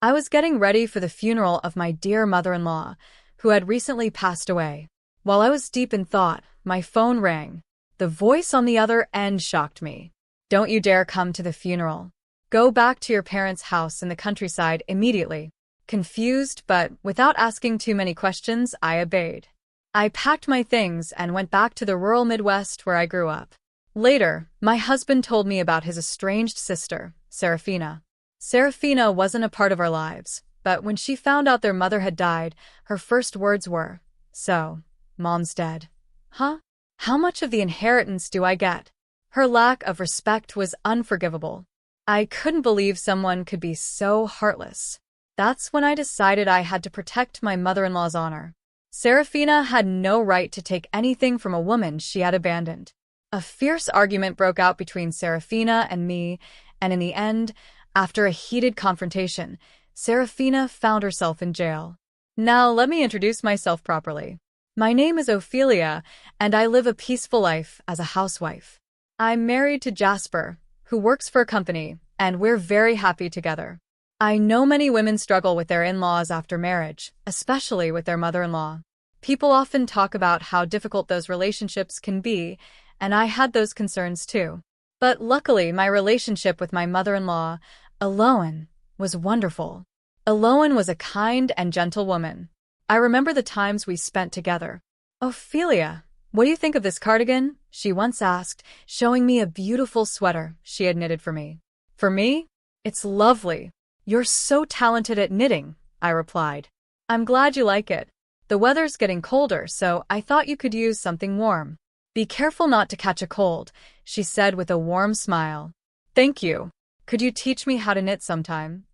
I was getting ready for the funeral of my dear mother-in-law, who had recently passed away. While I was deep in thought, my phone rang. The voice on the other end shocked me. "Don't you dare come to the funeral. Go back to your parents' house in the countryside immediately." Confused, but without asking too many questions, I obeyed. I packed my things and went back to the rural Midwest where I grew up. Later, my husband told me about his estranged sister, Serafina. Serafina wasn't a part of our lives, but when she found out their mother had died, her first words were, "So, Mom's dead. Huh? How much of the inheritance do I get?" Her lack of respect was unforgivable. I couldn't believe someone could be so heartless. That's when I decided I had to protect my mother-in-law's honor. Serafina had no right to take anything from a woman she had abandoned. A fierce argument broke out between Serafina and me, and in the end, after a heated confrontation, Serafina found herself in jail. Now let me introduce myself properly. My name is Ophelia, and I live a peaceful life as a housewife. I'm married to Jasper, who works for a company, and we're very happy together. I know many women struggle with their in-laws after marriage, especially with their mother-in-law. People often talk about how difficult those relationships can be, and I had those concerns too. But luckily, my relationship with my mother-in-law, Eloan, was wonderful. Eloan was a kind and gentle woman. I remember the times we spent together. "Ophelia, what do you think of this cardigan?" she once asked, showing me a beautiful sweater she had knitted for me. "For me? It's lovely. You're so talented at knitting," I replied. "I'm glad you like it. The weather's getting colder, so I thought you could use something warm." "Be careful not to catch a cold," she said with a warm smile. "Thank you. Could you teach me how to knit sometime?"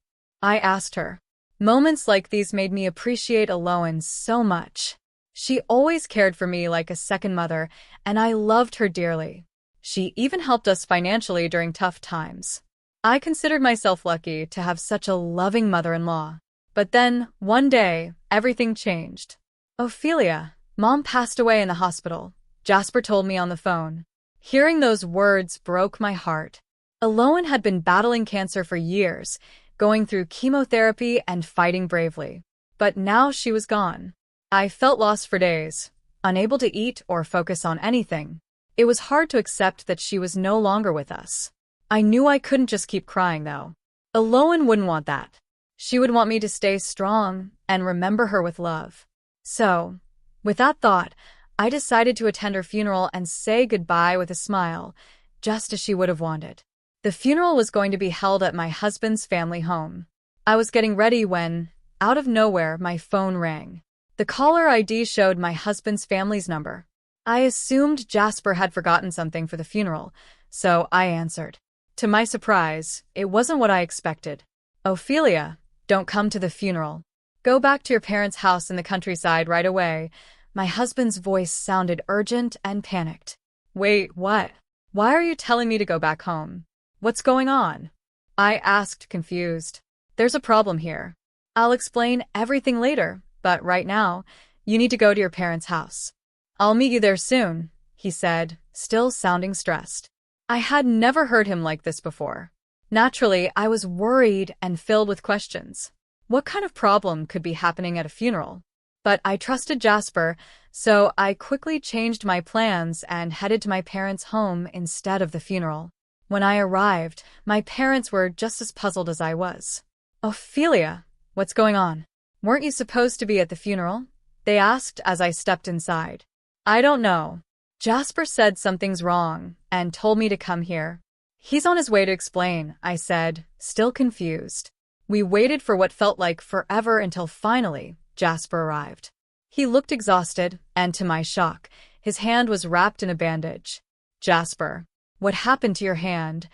I asked her. Moments like these made me appreciate Eloan so much. She always cared for me like a second mother, and I loved her dearly. She even helped us financially during tough times. I considered myself lucky to have such a loving mother-in-law. But then, one day, everything changed. "Ophelia, Mom passed away in the hospital," Jasper told me on the phone. Hearing those words broke my heart. Eloan had been battling cancer for years, going through chemotherapy and fighting bravely. But now she was gone. I felt lost for days, unable to eat or focus on anything. It was hard to accept that she was no longer with us. I knew I couldn't just keep crying, though. Eloan wouldn't want that. She would want me to stay strong and remember her with love. So, with that thought, I decided to attend her funeral and say goodbye with a smile, just as she would have wanted. The funeral was going to be held at my husband's family home. I was getting ready when, out of nowhere, my phone rang. The caller ID showed my husband's family's number. I assumed Jasper had forgotten something for the funeral, so I answered. To my surprise, it wasn't what I expected. "Ophelia, don't come to the funeral. Go back to your parents' house in the countryside right away." My husband's voice sounded urgent and panicked. "Wait, what? Why are you telling me to go back home? What's going on?" I asked, confused. "There's a problem here. I'll explain everything later, but right now, you need to go to your parents' house." "I'll meet you there soon," he said, still sounding stressed. I had never heard him like this before. Naturally, I was worried and filled with questions. What kind of problem could be happening at a funeral? But I trusted Jasper, so I quickly changed my plans and headed to my parents' home instead of the funeral. When I arrived, my parents were just as puzzled as I was. "Ophelia, what's going on? Weren't you supposed to be at the funeral?" they asked as I stepped inside. "I don't know. Jasper said something's wrong and told me to come here." "He's on his way to explain," I said, still confused. We waited for what felt like forever until finally, Jasper arrived. He looked exhausted, and to my shock, his hand was wrapped in a bandage. "Jasper, what happened to your hand?"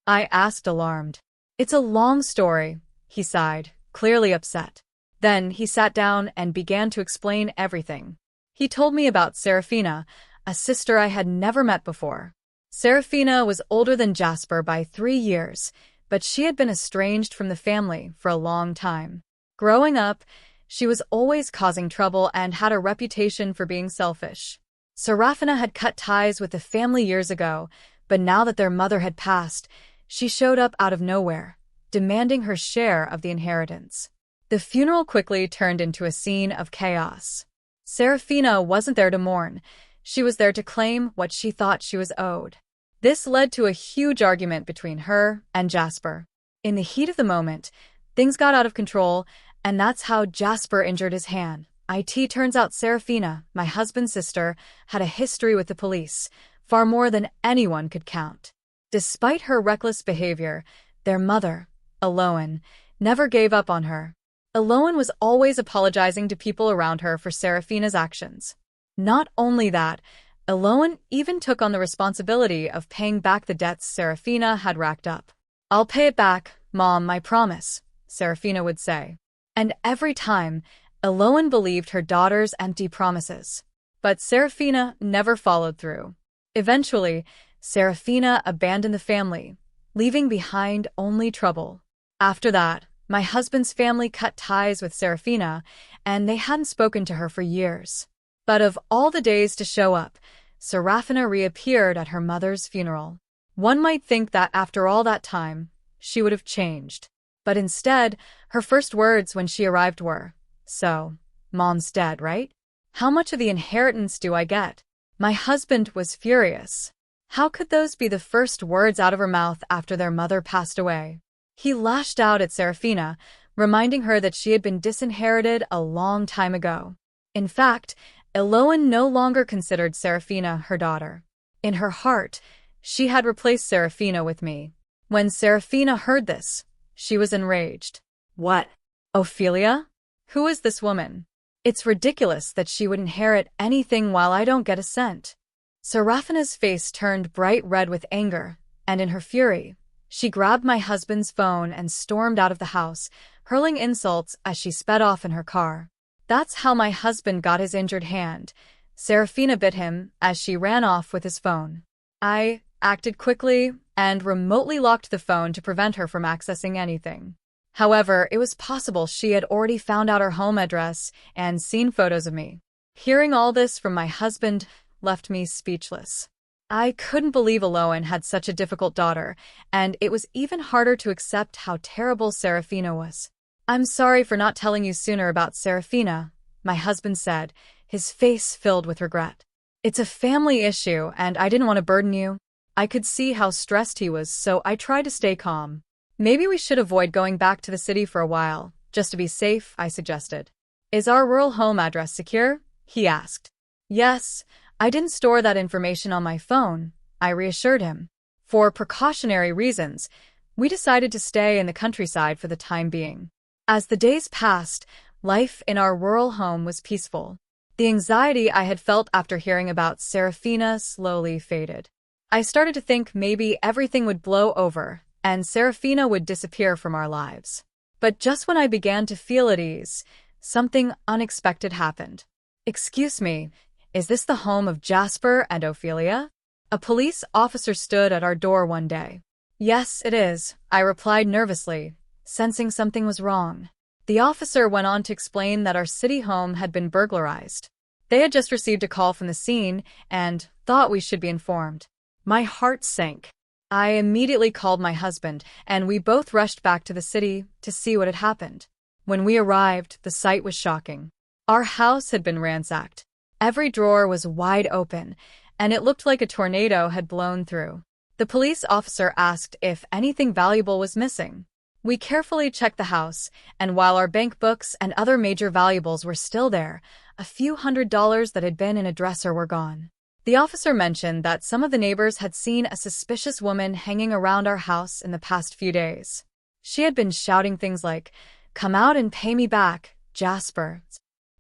I asked, alarmed. "It's a long story," he sighed, clearly upset. Then he sat down and began to explain everything. He told me about Serafina, a sister I had never met before. Serafina was older than Jasper by 3 years, but she had been estranged from the family for a long time. Growing up, she was always causing trouble and had a reputation for being selfish. Serafina had cut ties with the family years ago, but now that their mother had passed, she showed up out of nowhere, demanding her share of the inheritance. The funeral quickly turned into a scene of chaos. Serafina wasn't there to mourn. She was there to claim what she thought she was owed. This led to a huge argument between her and Jasper. In the heat of the moment, things got out of control, and that's how Jasper injured his hand. It turns out Serafina, my husband's sister, had a history with the police, far more than anyone could count. Despite her reckless behavior, their mother, Eloan, never gave up on her. Eloan was always apologizing to people around her for Serafina's actions. Not only that, Eloan even took on the responsibility of paying back the debts Serafina had racked up. "I'll pay it back, Mom, I promise," Serafina would say. And every time, Eloan believed her daughter's empty promises. But Serafina never followed through. Eventually, Serafina abandoned the family, leaving behind only trouble. After that, my husband's family cut ties with Serafina, and they hadn't spoken to her for years. But of all the days to show up, Serafina reappeared at her mother's funeral. One might think that after all that time, she would have changed. But instead, her first words when she arrived were, "So, Mom's dead, right? How much of the inheritance do I get?" My husband was furious. How could those be the first words out of her mouth after their mother passed away? He lashed out at Serafina, reminding her that she had been disinherited a long time ago. In fact, Eloan no longer considered Serafina her daughter. In her heart, she had replaced Serafina with me. When Serafina heard this, she was enraged. "What? Ophelia? Who is this woman? It's ridiculous that she would inherit anything while I don't get a cent." Serafina's face turned bright red with anger, and in her fury, she grabbed my husband's phone and stormed out of the house, hurling insults as she sped off in her car. That's how my husband got his injured hand. Serafina bit him as she ran off with his phone. I acted quickly and remotely locked the phone to prevent her from accessing anything. However, it was possible she had already found out her home address and seen photos of me. Hearing all this from my husband left me speechless. I couldn't believe Eloan had such a difficult daughter, and it was even harder to accept how terrible Serafina was. "I'm sorry for not telling you sooner about Serafina," my husband said, his face filled with regret. "It's a family issue, and I didn't want to burden you." I could see how stressed he was, so I tried to stay calm. "Maybe we should avoid going back to the city for a while, just to be safe," I suggested. "Is our rural home address secure?" he asked. "Yes, I didn't store that information on my phone," I reassured him. For precautionary reasons, we decided to stay in the countryside for the time being. As the days passed, life in our rural home was peaceful. The anxiety I had felt after hearing about Serafina slowly faded. I started to think maybe everything would blow over and Serafina would disappear from our lives. But just when I began to feel at ease, something unexpected happened. "Excuse me, is this the home of Jasper and Ophelia?" A police officer stood at our door one day. "Yes, it is," I replied nervously, sensing something was wrong. The officer went on to explain that our city home had been burglarized. They had just received a call from the scene and thought we should be informed. My heart sank. I immediately called my husband, and we both rushed back to the city to see what had happened. When we arrived, the sight was shocking. Our house had been ransacked. Every drawer was wide open, and it looked like a tornado had blown through. The police officer asked if anything valuable was missing. We carefully checked the house, and while our bank books and other major valuables were still there, a few $100s that had been in a dresser were gone. The officer mentioned that some of the neighbors had seen a suspicious woman hanging around our house in the past few days. She had been shouting things like, "Come out and pay me back, Jasper."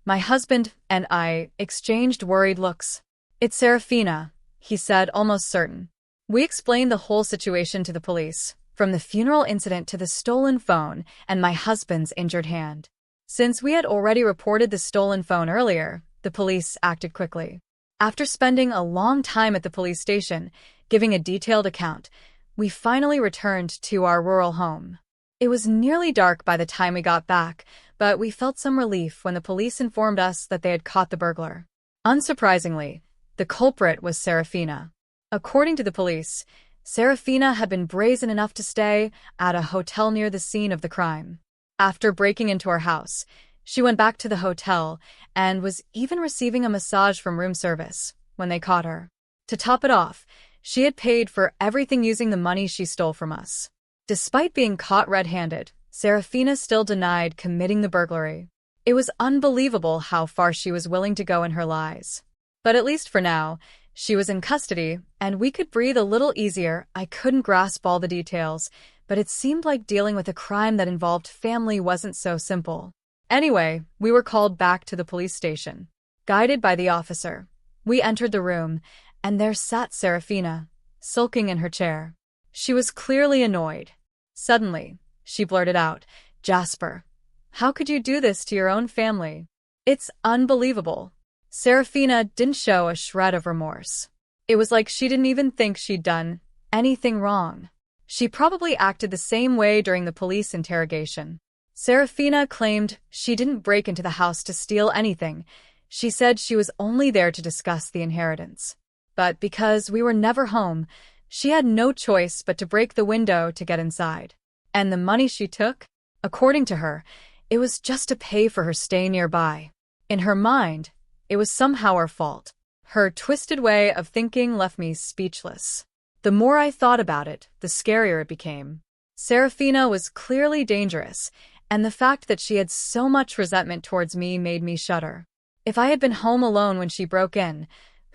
My husband and I exchanged worried looks. "It's Serafina," he said, almost certain. We explained the whole situation to the police, from the funeral incident to the stolen phone and my husband's injured hand. Since we had already reported the stolen phone earlier, the police acted quickly. After spending a long time at the police station, giving a detailed account, we finally returned to our rural home. It was nearly dark by the time we got back, but we felt some relief when the police informed us that they had caught the burglar. Unsurprisingly, the culprit was Serafina. According to the police, Serafina had been brazen enough to stay at a hotel near the scene of the crime. After breaking into our house, she went back to the hotel and was even receiving a massage from room service when they caught her. To top it off, she had paid for everything using the money she stole from us. Despite being caught red-handed, Serafina still denied committing the burglary. It was unbelievable how far she was willing to go in her lies. But at least for now, she was in custody, and we could breathe a little easier. I couldn't grasp all the details, but it seemed like dealing with a crime that involved family wasn't so simple. Anyway, we were called back to the police station. Guided by the officer, we entered the room, and there sat Serafina, sulking in her chair. She was clearly annoyed. Suddenly, she blurted out, "Jasper, how could you do this to your own family? It's unbelievable." Serafina didn't show a shred of remorse. It was like she didn't even think she'd done anything wrong. She probably acted the same way during the police interrogation. Serafina claimed she didn't break into the house to steal anything. She said she was only there to discuss the inheritance. But because we were never home, she had no choice but to break the window to get inside. And the money she took? According to her, it was just to pay for her stay nearby. In her mind, it was somehow our fault. Her twisted way of thinking left me speechless. The more I thought about it, the scarier it became. Serafina was clearly dangerous, and the fact that she had so much resentment towards me made me shudder. If I had been home alone when she broke in,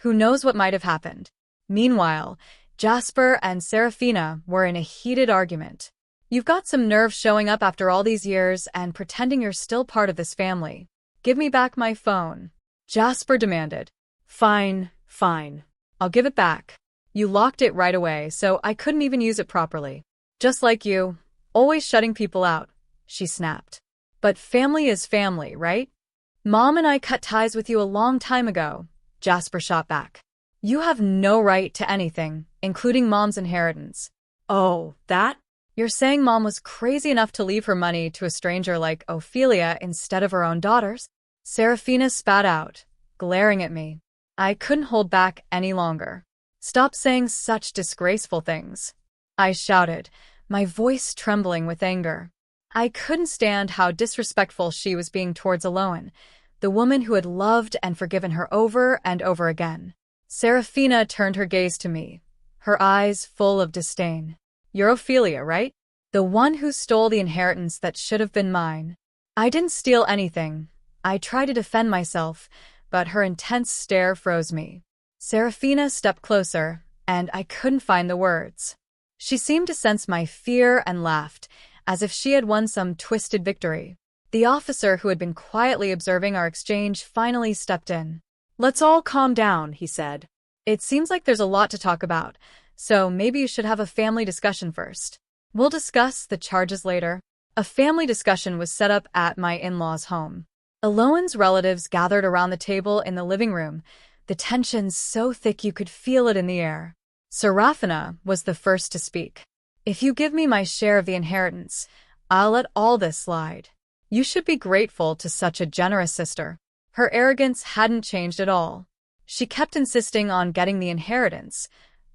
who knows what might have happened. Meanwhile, Jasper and Serafina were in a heated argument. "You've got some nerve showing up after all these years and pretending you're still part of this family. Give me back my phone," Jasper demanded. Fine. I'll give it back. You locked it right away, so I couldn't even use it properly. Just like you, always shutting people out," she snapped. "But family is family, right? Mom and I cut ties with you a long time ago," Jasper shot back. "You have no right to anything, including Mom's inheritance." "Oh, that? You're saying Mom was crazy enough to leave her money to a stranger like Ophelia instead of her own daughters?" Serafina spat out, glaring at me. I couldn't hold back any longer. "Stop saying such disgraceful things," I shouted, my voice trembling with anger. I couldn't stand how disrespectful she was being towards Eloan, the woman who had loved and forgiven her over and over again. Serafina turned her gaze to me, her eyes full of disdain. "You're Ophelia, right? The one who stole the inheritance that should have been mine." "I didn't steal anything." I tried to defend myself, but her intense stare froze me. Serafina stepped closer, and I couldn't find the words. She seemed to sense my fear and laughed, as if she had won some twisted victory. The officer who had been quietly observing our exchange finally stepped in. "Let's all calm down," he said. "It seems like there's a lot to talk about, so maybe you should have a family discussion first. We'll discuss the charges later." A family discussion was set up at my in-laws' home. Eloan's relatives gathered around the table in the living room, the tension so thick you could feel it in the air. Serafina was the first to speak. "If you give me my share of the inheritance, I'll let all this slide. You should be grateful to such a generous sister." Her arrogance hadn't changed at all. She kept insisting on getting the inheritance,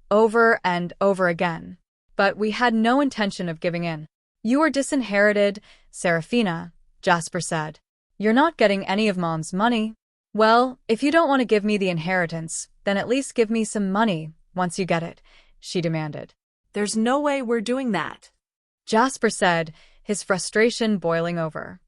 over and over again. But we had no intention of giving in. "You are disinherited, Serafina," Jasper said. "You're not getting any of Mom's money." "Well, if you don't want to give me the inheritance, then at least give me some money once you get it," she demanded. "There's no way we're doing that," Jasper said, his frustration boiling over.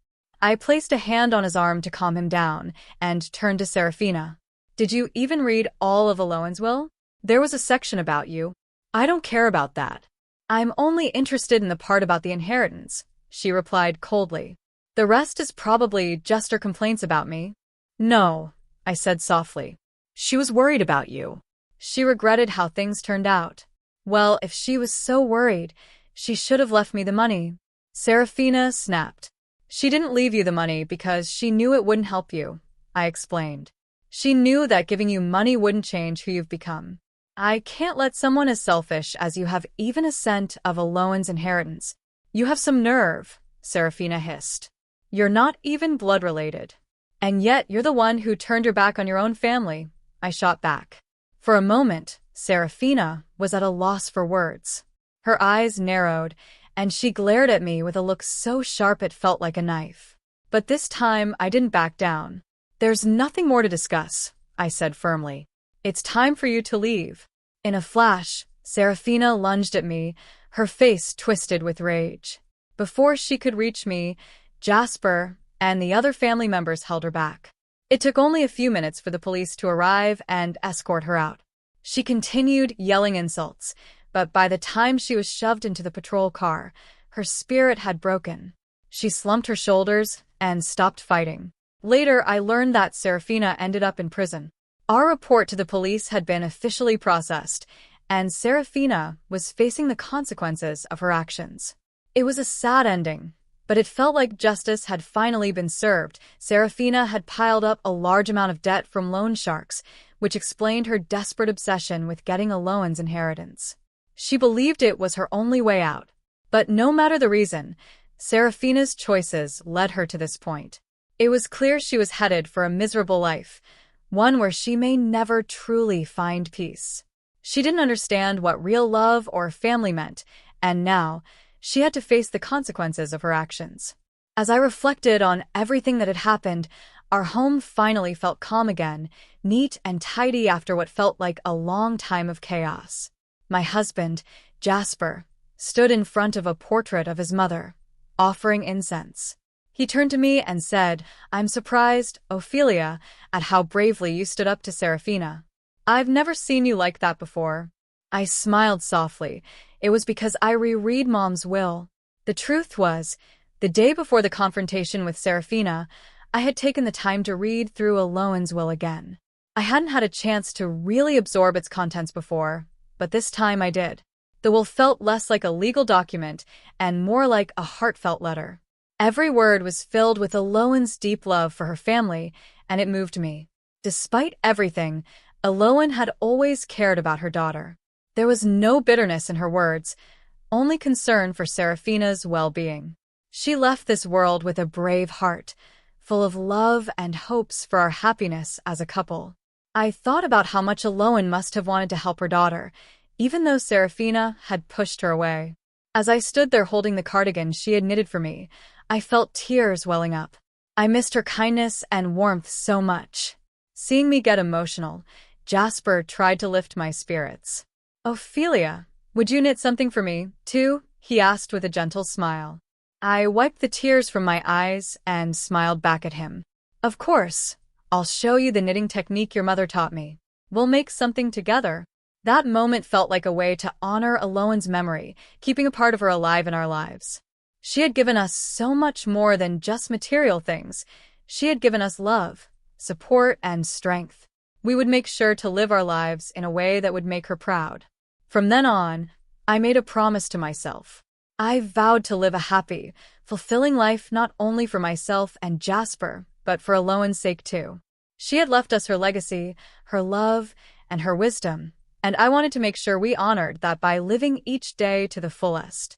I placed a hand on his arm to calm him down and turned to Serafina. "Did you even read all of Eloan's will? There was a section about you." "I don't care about that. I'm only interested in the part about the inheritance," she replied coldly. "The rest is probably just her complaints about me." "No," I said softly. "She was worried about you." She regretted how things turned out. Well, if she was so worried, she should have left me the money. Serafina snapped. "She didn't leave you the money because she knew it wouldn't help you," I explained. "She knew that giving you money wouldn't change who you've become." "I can't let someone as selfish as you have even a cent of Eloan's inheritance." "You have some nerve," Serafina hissed. "You're not even blood related. And yet you're the one who turned your back on your own family," I shot back. For a moment, Serafina was at a loss for words. Her eyes narrowed, and she glared at me with a look so sharp it felt like a knife. But this time, I didn't back down. "There's nothing more to discuss," I said firmly. "It's time for you to leave." In a flash, Serafina lunged at me, her face twisted with rage. Before she could reach me, Jasper and the other family members held her back. It took only a few minutes for the police to arrive and escort her out. She continued yelling insults, but by the time she was shoved into the patrol car, her spirit had broken. She slumped her shoulders and stopped fighting. Later, I learned that Serafina ended up in prison. Our report to the police had been officially processed, and Serafina was facing the consequences of her actions. It was a sad ending, but it felt like justice had finally been served. Serafina had piled up a large amount of debt from loan sharks, which explained her desperate obsession with getting Eloan's inheritance. She believed it was her only way out. But no matter the reason, Serafina's choices led her to this point. It was clear she was headed for a miserable life, one where she may never truly find peace. She didn't understand what real love or family meant, and now she had to face the consequences of her actions. As I reflected on everything that had happened, our home finally felt calm again, neat and tidy after what felt like a long time of chaos. My husband, Jasper, stood in front of a portrait of his mother, offering incense. He turned to me and said, "I'm surprised, Ophelia, at how bravely you stood up to Serafina. I've never seen you like that before." I smiled softly. It was because I reread Mom's will. The truth was, the day before the confrontation with Serafina, I had taken the time to read through Eloan's will again. I hadn't had a chance to really absorb its contents before, but this time I did. The will felt less like a legal document and more like a heartfelt letter. Every word was filled with Eloan's deep love for her family, and it moved me. Despite everything, Eloan had always cared about her daughter. There was no bitterness in her words, only concern for Serafina's well-being. She left this world with a brave heart, full of love and hopes for our happiness as a couple. I thought about how much Eloan must have wanted to help her daughter, even though Serafina had pushed her away. As I stood there holding the cardigan she had knitted for me, I felt tears welling up. I missed her kindness and warmth so much. Seeing me get emotional, Jasper tried to lift my spirits. "Ophelia, would you knit something for me, too?" he asked with a gentle smile. I wiped the tears from my eyes and smiled back at him. "Of course. I'll show you the knitting technique your mother taught me. We'll make something together." That moment felt like a way to honor Eloan's memory, keeping a part of her alive in our lives. She had given us so much more than just material things. She had given us love, support, and strength. We would make sure to live our lives in a way that would make her proud. From then on, I made a promise to myself. I vowed to live a happy, fulfilling life not only for myself and Jasper, but for Eloan's sake too. She had left us her legacy, her love, and her wisdom, and I wanted to make sure we honored that by living each day to the fullest.